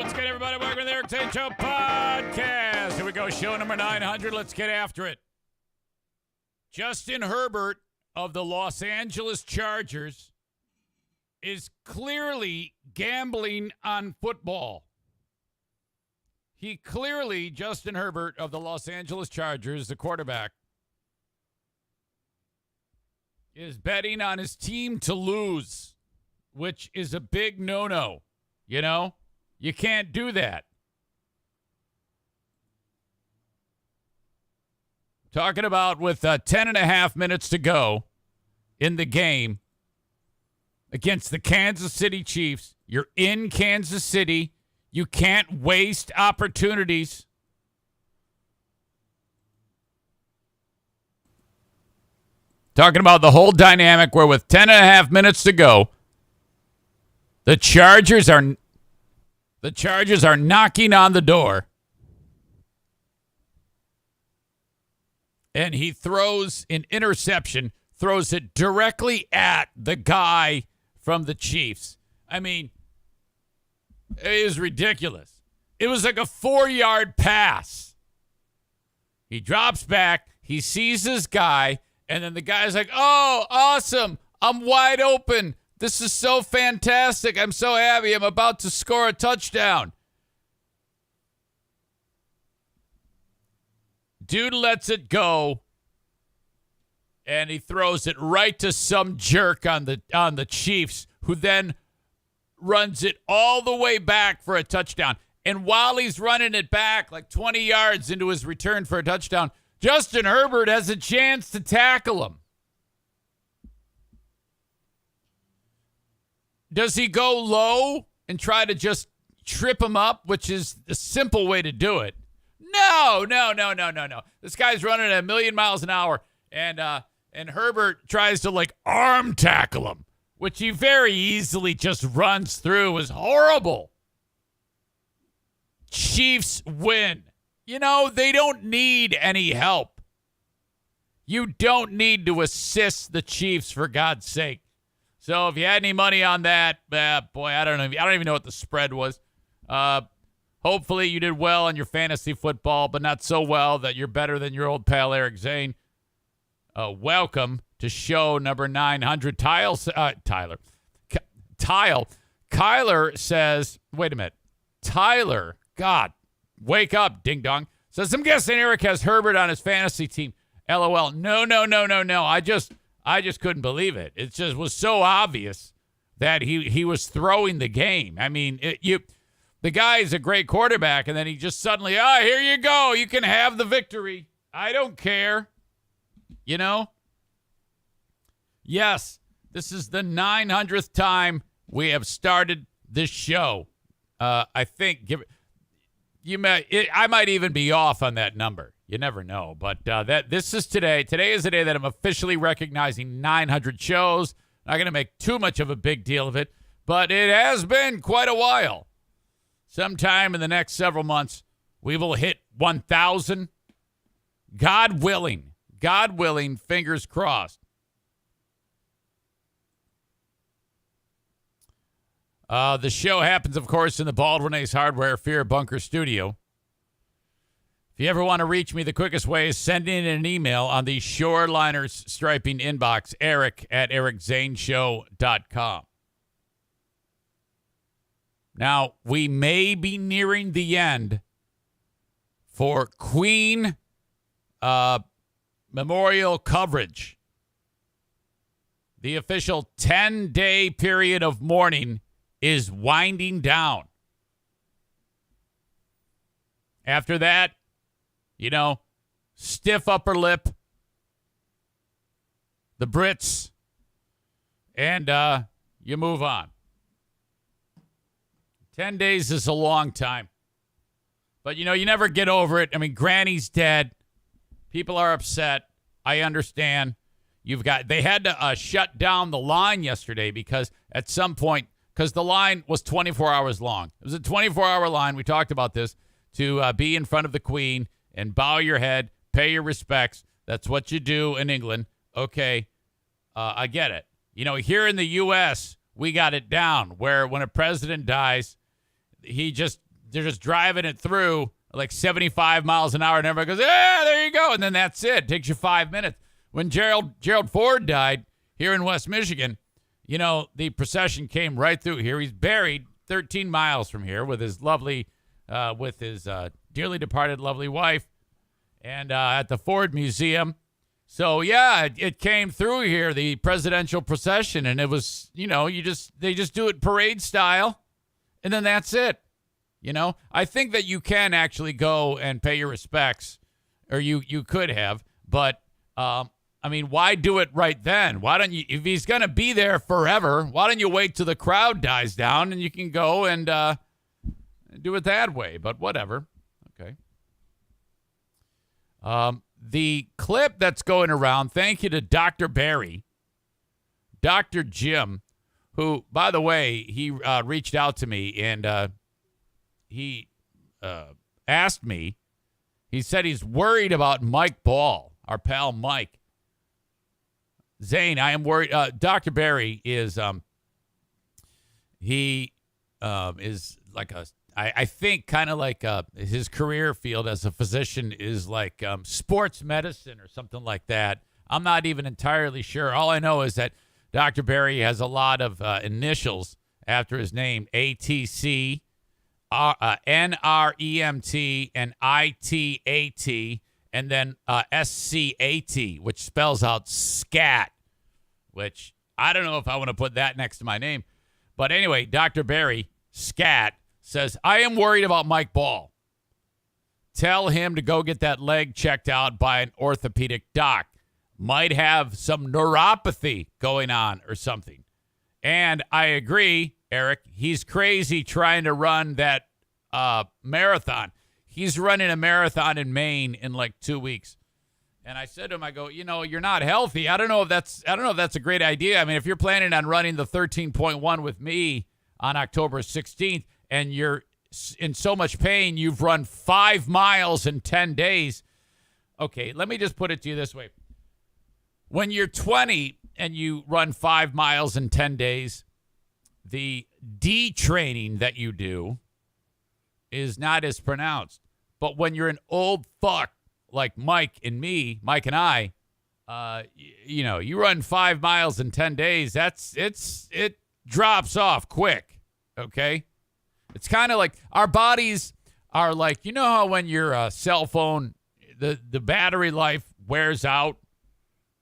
What's good, everybody? Welcome to the Eric Zane Show podcast. Here we go, show number 900. Let's get after it. Justin Herbert of the Los Angeles Chargers is clearly gambling on football. Justin Herbert of the Los Angeles Chargers, the quarterback, is betting on his team to lose, which is a big no-no. You know, you can't do that. Talking about with 10 and a half minutes to go in the game against the Kansas City Chiefs. You're in Kansas City. You can't waste opportunities. Talking about the whole dynamic where with 10 and a half minutes to go, the Chargers are knocking on the door. And he throws an interception, throws it directly at the guy from the Chiefs. I mean, it is ridiculous. It was like a 4-yard pass. He drops back, he sees this guy, and then the guy's like, "Oh, awesome. I'm wide open. This is so fantastic. I'm so happy. I'm about to score a touchdown." Dude lets it go, and he throws it right to some jerk on the Chiefs, who then runs it all the way back for a touchdown. And while he's running it back like 20 yards into his return for a touchdown, Justin Herbert has a chance to tackle him. Does he go low and try to just trip him up, which is the simple way to do it? No. This guy's running at 1,000,000 miles an hour, and Herbert tries to like arm tackle him, which he very easily just runs through. It was horrible. Chiefs win. You know, they don't need any help. You don't need to assist the Chiefs, for God's sake. So if you had any money on that, boy, I don't know. I don't even know what the spread was. Hopefully you did well on your fantasy football, but not so well that you're better than your old pal Eric Zane. Welcome to show number 900. Kyler says, wait a minute. Tyler, God, wake up, ding dong. Says, I'm guessing Eric has Herbert on his fantasy team. LOL. No. I just couldn't believe it. It just was so obvious that he was throwing the game. I mean, the guy is a great quarterback, and then he just suddenly, here you go. You can have the victory. I don't care. You know? Yes, this is the 900th time we have started this show. I think I might even be off on that number. You never know. But this is today. Today is the day that I'm officially recognizing 900 shows. Not going to make too much of a big deal of it, but it has been quite a while. Sometime in the next several months, we will hit 1,000. God willing, fingers crossed. The show happens, of course, in the Baldwin Ace Hardware Fear Bunker studio. If you ever want to reach me, the quickest way is send in an email on the Shoreliners Striping inbox, eric@ericzaneshow.com. Now, we may be nearing the end for Queen Memorial coverage. The official 10-day period of mourning is winding down. After that, stiff upper lip, the Brits, and you move on. 10 days is a long time. But, you never get over it. I mean, Granny's dead. People are upset. I understand. They had to shut down the line yesterday because at some point, because the line was 24 hours long. It was a 24-hour line. We talked about this, to be in front of the Queen and bow your head, pay your respects. That's what you do in England. Okay, I get it. Here in the U.S., we got it down where when a president dies, he just just driving it through like 75 miles an hour, and everybody goes, "Yeah, there you go," and then that's it. It takes you 5 minutes. When Gerald Ford died here in West Michigan, the procession came right through here. He's buried 13 miles from here with his dearly departed lovely wife, and at the Ford Museum. So yeah, it came through here, the presidential procession, and it was, they just do it parade style, and then that's it. I think that you can actually go and pay your respects, or you could have, but why do it right then? Why don't you, if he's going to be there forever, why don't you wait till the crowd dies down and you can go and do it that way? But whatever. Okay. The clip that's going around, thank you to Dr. Barry, Dr. Jim, who, by the way, he reached out to me and he asked me, he said he's worried about Mike Ball, our pal Mike. Zane, I am worried. Dr. Barry is, is like I think kind of like his career field as a physician is like sports medicine or something like that. I'm not even entirely sure. All I know is that Dr. Barry has a lot of initials after his name: ATC, NREMT, and ITAT, and then SCAT, which spells out scat, which I don't know if I want to put that next to my name. But anyway, Dr. Barry, scat, says, I am worried about Mike Ball. Tell him to go get that leg checked out by an orthopedic doc. Might have some neuropathy going on or something. And I agree, Eric, he's crazy trying to run that marathon. He's running a marathon in Maine in like 2 weeks. And I said to him, I go, you're not healthy. I don't know if that's a great idea. I mean, if you're planning on running the 13.1 with me on October 16th and you're in so much pain, you've run 5 miles in 10 days. Okay, let me just put it to you this way. When you're 20 and you run 5 miles in 10 days, the detraining that you do is not as pronounced. But when you're an old fuck like Mike and I, you run 5 miles in 10 days, it drops off quick, okay? It's kind of like our bodies are like, how when your cell phone, the battery life wears out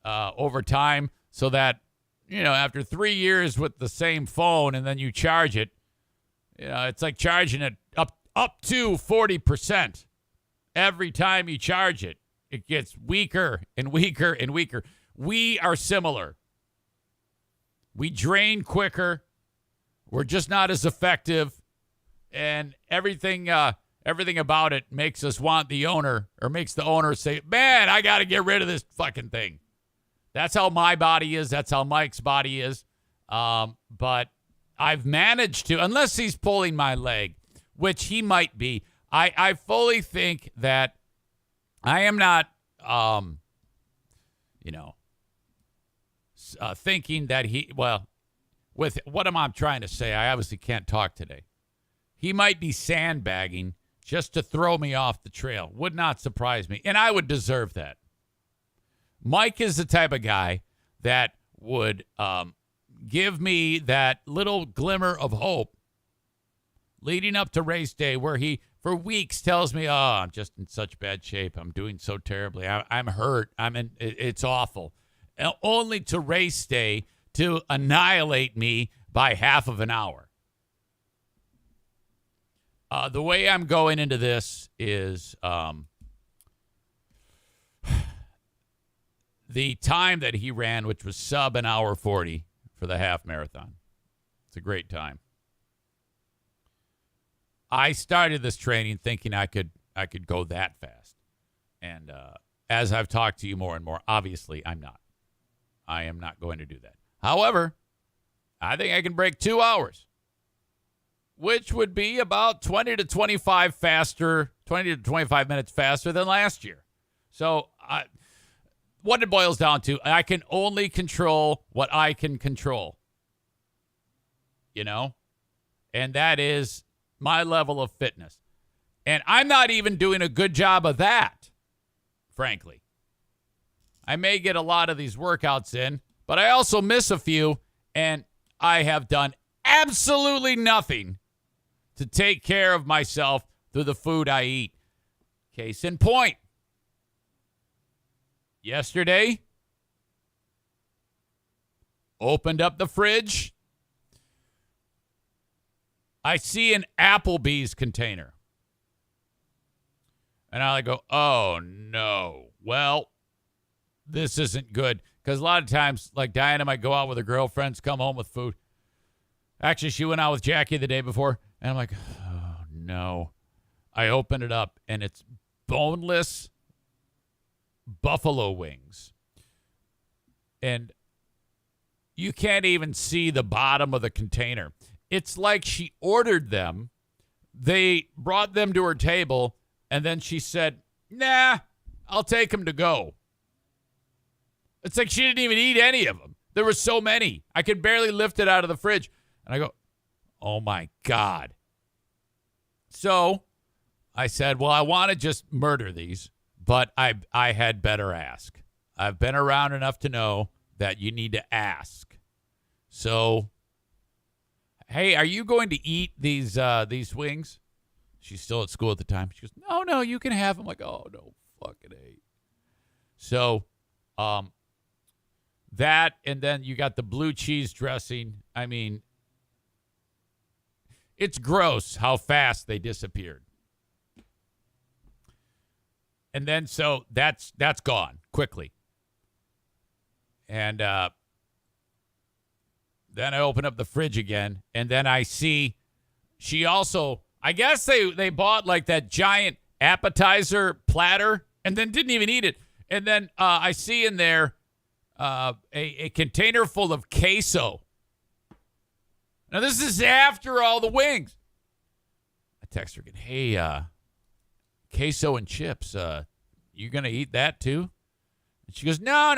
over time, so that, after 3 years with the same phone and then you charge it, it's like charging it up to 40%. Every time you charge it, it gets weaker and weaker and weaker. We are similar. We drain quicker. We're just not as effective. And everything about it makes us want the owner, or makes the owner say, man, I got to get rid of this fucking thing. That's how my body is. That's how Mike's body is. But I've managed to, unless he's pulling my leg, which he might be, I fully think that I am not, thinking that with what am I trying to say? I obviously can't talk today. He might be sandbagging just to throw me off the trail. Would not surprise me. And I would deserve that. Mike is the type of guy that would give me that little glimmer of hope leading up to race day, where he, for weeks, tells me, I'm just in such bad shape. I'm doing so terribly. I'm hurt. It's awful. Only to race day to annihilate me by half of an hour. The way I'm going into this is the time that he ran, which was sub an hour 40 for the half marathon. It's a great time. I started this training thinking I could go that fast. And as I've talked to you more and more, obviously I'm not. I am not going to do that. However, I think I can break 2 hours, which would be about 20 to 25 minutes faster than last year. So what it boils down to, I can only control what I can control. And that is my level of fitness. And I'm not even doing a good job of that, frankly. I may get a lot of these workouts in, but I also miss a few, and I have done absolutely nothing to take care of myself through the food I eat. Case in point. Yesterday, opened up the fridge. I see an Applebee's container. And I go, oh, no. Well, this isn't good. Because a lot of times, like Diana might go out with her girlfriends, come home with food. Actually, she went out with Jackie the day before. And I'm like, oh, no. I open it up, and it's boneless buffalo wings. And you can't even see the bottom of the container. It's like she ordered them. They brought them to her table, and then she said, nah, I'll take them to go. It's like she didn't even eat any of them. There were so many. I could barely lift it out of the fridge. And I go, oh, my God. So I said, well, I want to just murder these, but I had better ask. I've been around enough to know that you need to ask. So, hey, are you going to eat these wings? She's still at school at the time. She goes, no, you can have them. I'm like, oh, no, fucking A. So, that, and then you got the blue cheese dressing. I mean, it's gross how fast they disappeared. And then, so that's gone quickly. And then I open up the fridge again, and then I see she also, I guess they bought like that giant appetizer platter and then didn't even eat it. And then I see in there a container full of queso. Now, this is after all the wings. I text her again, hey, queso and chips, you going to eat that too? And she goes, no,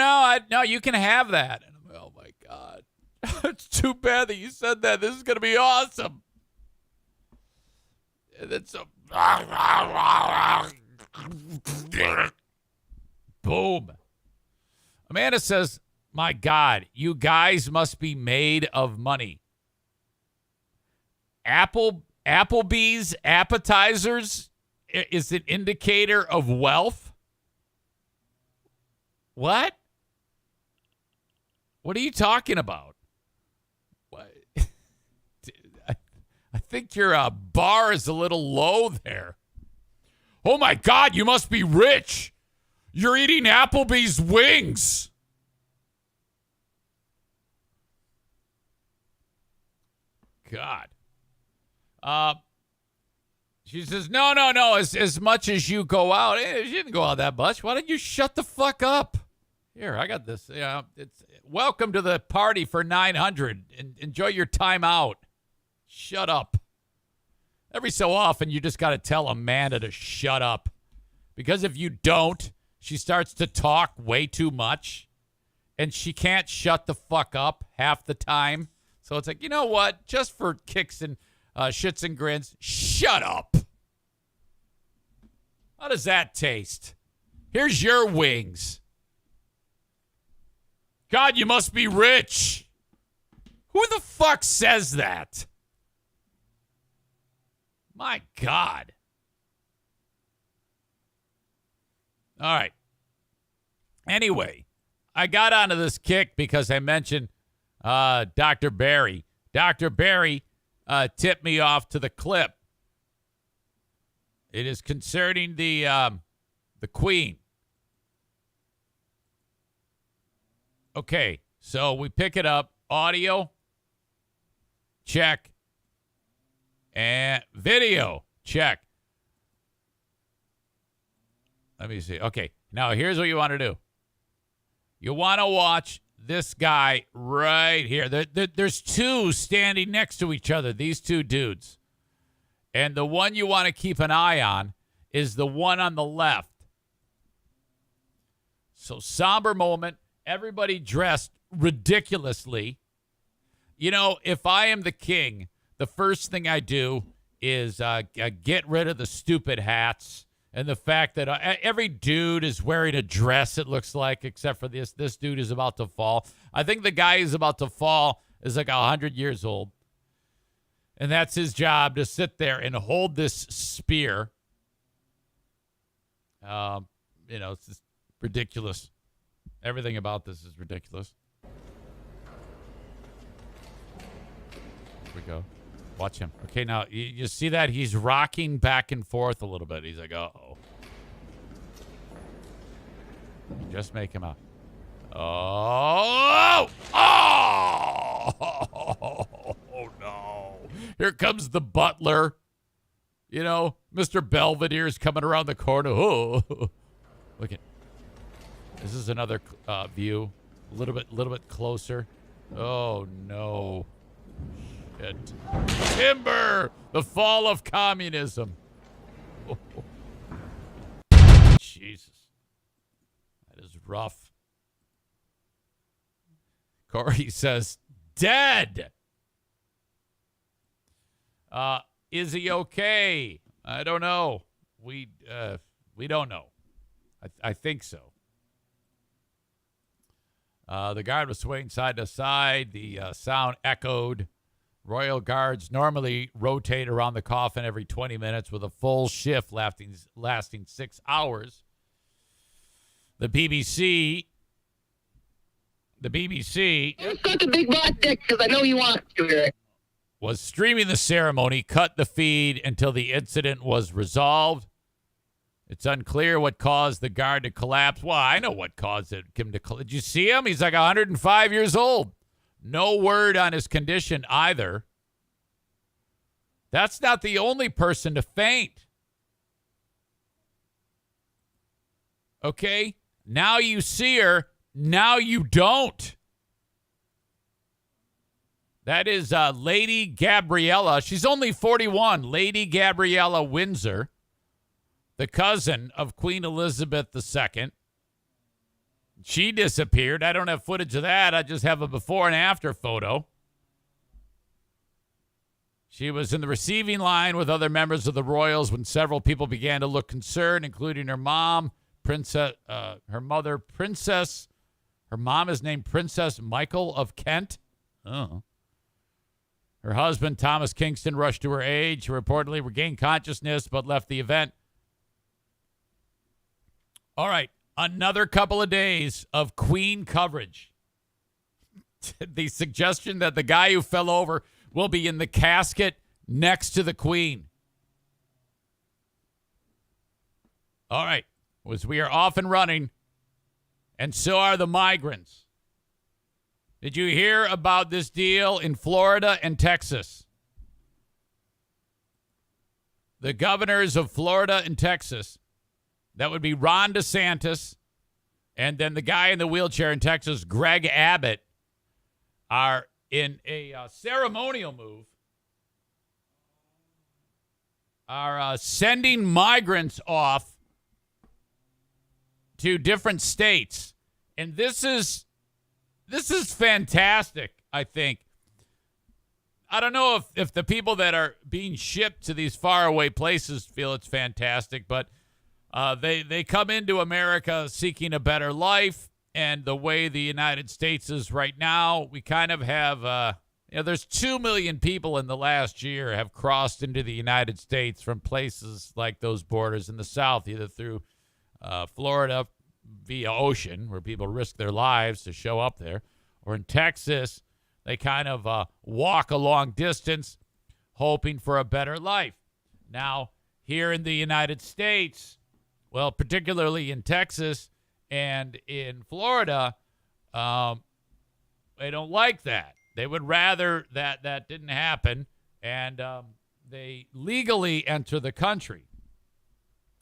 you can have that. And I'm like, oh, my God. It's too bad that you said that. This is going to be awesome. And then some. Boom. Amanda says, my God, you guys must be made of money. Applebee's appetizers is an indicator of wealth? What? What are you talking about? What? I think your bar is a little low there. Oh, my God, you must be rich. You're eating Applebee's wings. God. She says, no. As much as you go out. She didn't go out that much. Why don't you shut the fuck up? Here, I got this. It's welcome to the party for 900. Enjoy your time out. Shut up. Every so often, you just got to tell Amanda to shut up. Because if you don't, she starts to talk way too much. And she can't shut the fuck up half the time. So it's like, you know what? Just for kicks and shits and grins, shut up. How does that taste? Here's your wings. God, you must be rich. Who the fuck says that? My God. All right. Anyway, I got onto this kick because I mentioned Dr. Barry. Dr. Barry tipped me off to the clip. It is concerning the Queen. Okay, so we pick it up. Audio, check. And video, check. Let me see. Okay, now here's what you want to do. You want to watch this guy right here. There's two standing next to each other, these two dudes. And the one you want to keep an eye on is the one on the left. So somber moment. Everybody dressed ridiculously. You know, if I am the king, the first thing I do is get rid of the stupid hats and the fact that every dude is wearing a dress, it looks like, except for this. This dude is about to fall. I think the guy who's about to fall is like 100 years old. And that's his job, to sit there and hold this spear. It's just ridiculous. Everything about this is ridiculous. Here we go. Watch him. Okay, now, you see that? He's rocking back and forth a little bit. He's like, uh-oh. Just make him out. Oh! Oh! Oh, no. Here comes the butler. Mr. Belvedere is coming around the corner. Oh! Look at. This is another view. A little bit closer. Oh, no. Shit. Timber! The fall of communism. Oh. Jesus. That is rough. Corey says, dead. Is he okay? I don't know. We don't know. I think so. The guard was swaying side to side. The sound echoed. Royal Guards normally rotate around the coffin every 20 minutes with a full shift lasting 6 hours. The BBC. Suck a big butt dick, because I know you want to hear it. Was streaming the ceremony, cut the feed until the incident was resolved. It's unclear what caused the guard to collapse. Well, I know what caused him to collapse. Did you see him? He's like 105 years old. No word on his condition either. That's not the only person to faint. Okay? Now you see her. Now you don't. That is Lady Gabriella. She's only 41. Lady Gabriella Windsor, the cousin of Queen Elizabeth II. She disappeared. I don't have footage of that. I just have a before and after photo. She was in the receiving line with other members of the royals when several people began to look concerned, including her mom, her mother, Princess. Her mom is named Princess Michael of Kent. Oh. Her husband, Thomas Kingston, rushed to her aid. She reportedly regained consciousness but left the event. All right. Another couple of days of Queen coverage. The suggestion that the guy who fell over will be in the casket next to the Queen. All right. As we are off and running, and so are the migrants. Did you hear about this deal in Florida and Texas? The governors of Florida and Texas, that would be Ron DeSantis, and then the guy in the wheelchair in Texas, Greg Abbott, are in a ceremonial move, are sending migrants off to different states. And this is fantastic, I think. I don't know if the people that are being shipped to these faraway places feel it's fantastic, but they come into America seeking a better life, and the way the United States is right now, we kind of have, there's 2 million people in the last year have crossed into the United States from places like those borders in the South, either through Florida via ocean, where people risk their lives to show up there, or in Texas, they kind of walk a long distance hoping for a better life. Now, here in the United States, well, particularly in Texas and in Florida, they don't like that. They would rather that didn't happen, and they legally enter the country.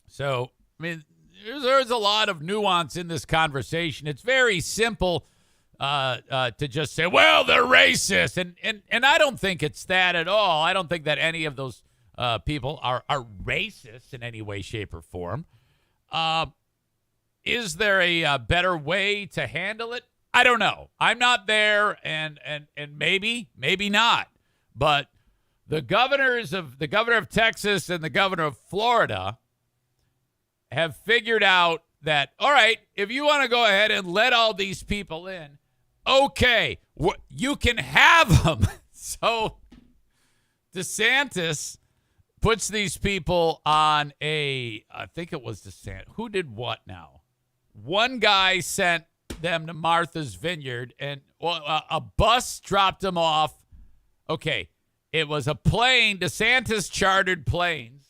So, I mean, there's a lot of nuance in this conversation. It's very simple to just say, well, they're racist. And I don't think it's that at all. I don't think that any of those people are racist in any way, shape, or form. Is there a better way to handle it? I don't know. I'm not there, and maybe not. But the governor of Texas and the governor of Florida have figured out that, all right, if you want to go ahead and let all these people in, okay, you can have them. So DeSantis puts these people on I think it was DeSantis. Who did what now? One guy sent them to Martha's Vineyard, and a bus dropped them off. Okay, it was a plane. DeSantis chartered planes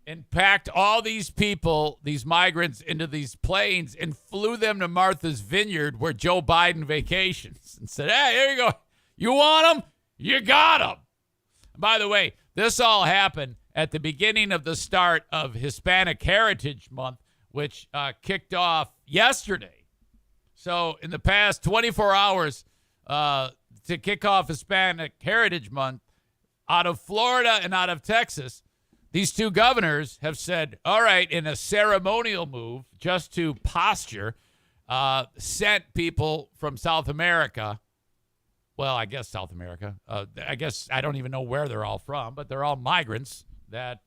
and packed all these people, these migrants, into these planes and flew them to Martha's Vineyard where Joe Biden vacations and said, hey, here you go. You want them? You got them. By the way, this all happened at the beginning of the start of Hispanic Heritage Month, which kicked off yesterday. So in the past 24 hours to kick off Hispanic Heritage Month, out of Florida and out of Texas, these two governors have said, all right, in a ceremonial move, just to posture, sent people from South America. Well, I guess South America. I guess I don't even know where they're all from, but they're all migrants that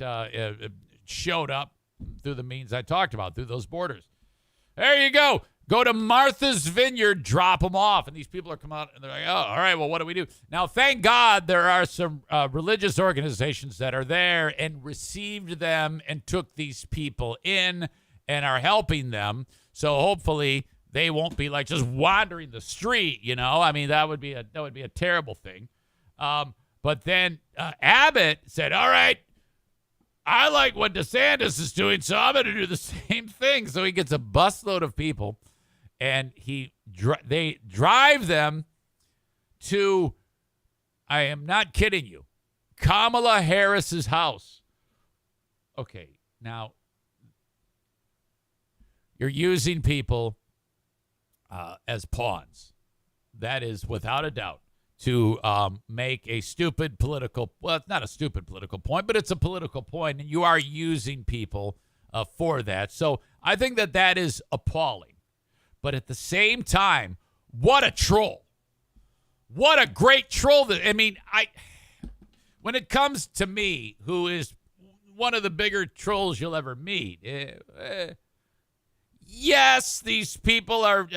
showed up through the means I talked about, through those borders. There you go. Go to Martha's Vineyard, drop them off. And these people are coming out, and they're like, oh, all right, well, what do we do? Now, thank God there are some religious organizations that are there and received them and took these people in and are helping them. So hopefully they won't be like just wandering the street, you know? I mean, that would be a terrible thing. But then Abbott said, all right, I like what DeSantis is doing, so I'm going to do the same thing. So he gets a busload of people, and they drive them to, I am not kidding you, Kamala Harris's house. Okay, now you're using people as pawns. That is without a doubt to make a stupid political, well, it's not a stupid political point, but it's a political point, and you are using people for that. So I think that is appalling. But at the same time, what a troll. What a great troll. When it comes to me, who is one of the bigger trolls you'll ever meet, yes, these people are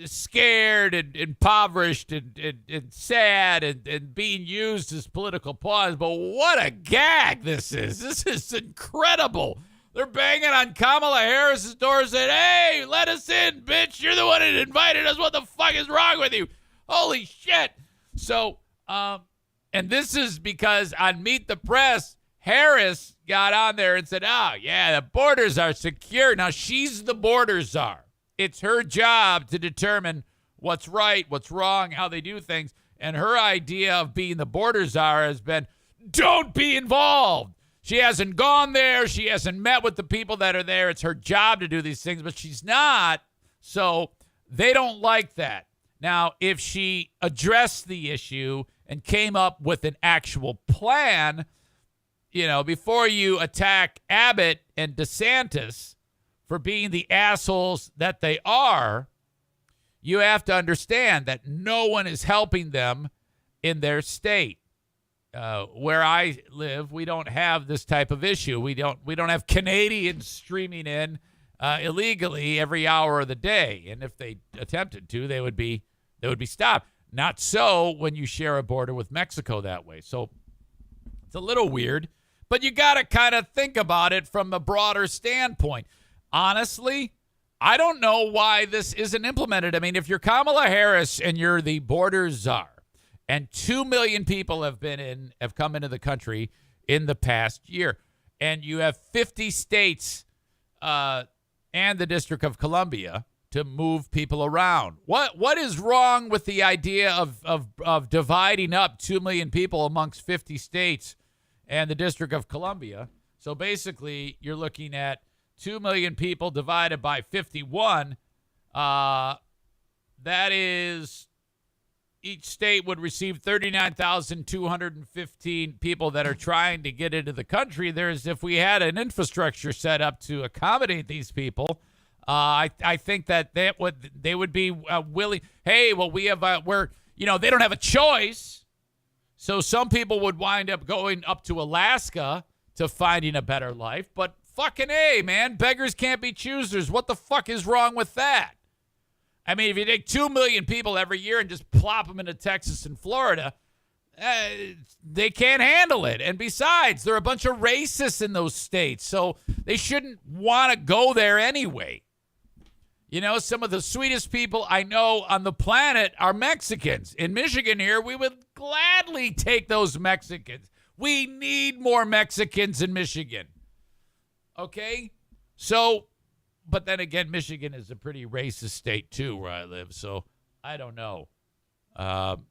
scared and impoverished and sad and being used as political pawns. But what a gag this is. This is incredible. They're banging on Kamala Harris's door saying, hey, let us in, bitch. You're the one that invited us. What the fuck is wrong with you? Holy shit. So, and this is because on Meet the Press, Harris got on there and said, oh, yeah, the borders are secure. Now, she's the border czar. It's her job to determine what's right, what's wrong, how they do things. And her idea of being the border czar has been, don't be involved. She hasn't gone there. She hasn't met with the people that are there. It's her job to do these things, but she's not. So they don't like that. Now, if she addressed the issue and came up with an actual plan, you know, before you attack Abbott and DeSantis for being the assholes that they are, you have to understand that no one is helping them in their state. Where I live, we don't have this type of issue. We don't have Canadians streaming in illegally every hour of the day. And if they attempted to, they would be stopped. Not so when you share a border with Mexico that way. So it's a little weird, but you got to kind of think about it from a broader standpoint. Honestly, I don't know why this isn't implemented. I mean, if you're Kamala Harris and you're the border czar, and 2 million people have come into the country in the past year, and you have 50 states and the District of Columbia to move people around. What is wrong with the idea of dividing up 2 million people amongst 50 states and the District of Columbia? So basically, you're looking at 2 million people divided by 51. That is, each state would receive 39,215 people that are trying to get into the country. If we had an infrastructure set up to accommodate these people, I think that they would be willing. Hey, well, they don't have a choice. So some people would wind up going up to Alaska to finding a better life. But fucking A, man, beggars can't be choosers. What the fuck is wrong with that? I mean, if you take 2 million people every year and just plop them into Texas and Florida, they can't handle it. And besides, there are a bunch of racists in those states, so they shouldn't want to go there anyway. You know, some of the sweetest people I know on the planet are Mexicans. In Michigan here, we would gladly take those Mexicans. We need more Mexicans in Michigan. Okay? So, but then again, Michigan is a pretty racist state too, where I live. So I don't know.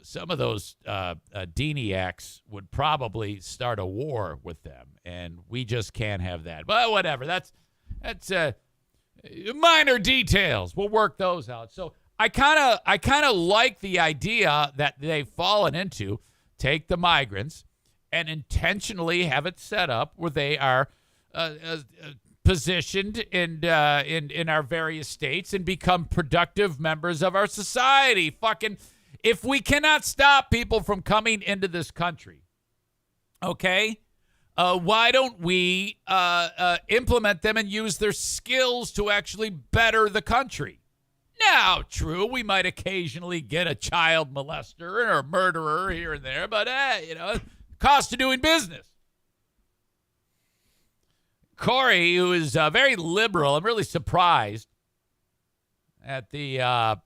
Some of those Deniacs would probably start a war with them, and we just can't have that. But whatever. That's minor details. We'll work those out. So I kind of like the idea that they've fallen into. Take the migrants and intentionally have it set up where they are positioned in our various states and become productive members of our society. Fucking, if we cannot stop people from coming into this country, okay, why don't we implement them and use their skills to actually better the country? Now, true, we might occasionally get a child molester or a murderer here and there, but, cost of doing business. Corey, who is very liberal, I'm really surprised at the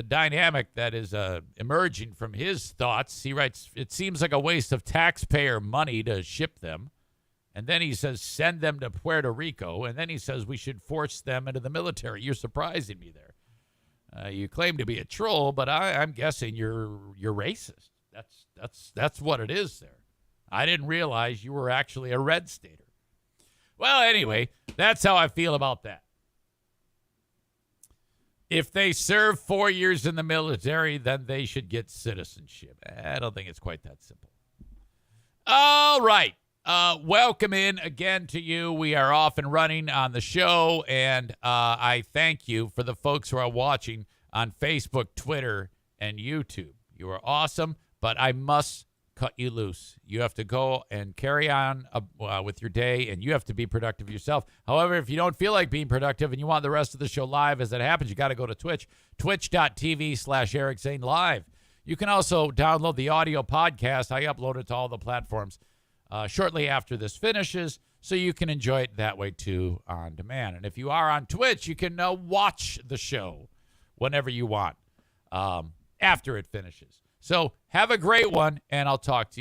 dynamic that is emerging from his thoughts. He writes, it seems like a waste of taxpayer money to ship them. And then he says, send them to Puerto Rico. And then he says, we should force them into the military. You're surprising me there. You claim to be a troll, but I'm guessing you're racist. That's what it is there. I didn't realize you were actually a red stater. Well, anyway, that's how I feel about that. If they serve 4 years in the military, then they should get citizenship. I don't think it's quite that simple. All right. Welcome in again to you. We are off and running on the show, and I thank you for the folks who are watching on Facebook, Twitter, and YouTube. You are awesome, but I must cut you loose. You have to go and carry on with your day, and you have to be productive yourself. However, if you don't feel like being productive and you want the rest of the show live as it happens, you got to go to Twitch, twitch.tv/Eric Zane Live. You can also download the audio podcast. I upload it to all the platforms shortly after this finishes, so you can enjoy it that way too on demand. And if you are on Twitch, you can watch the show whenever you want after it finishes. So have a great one, and I'll talk to you.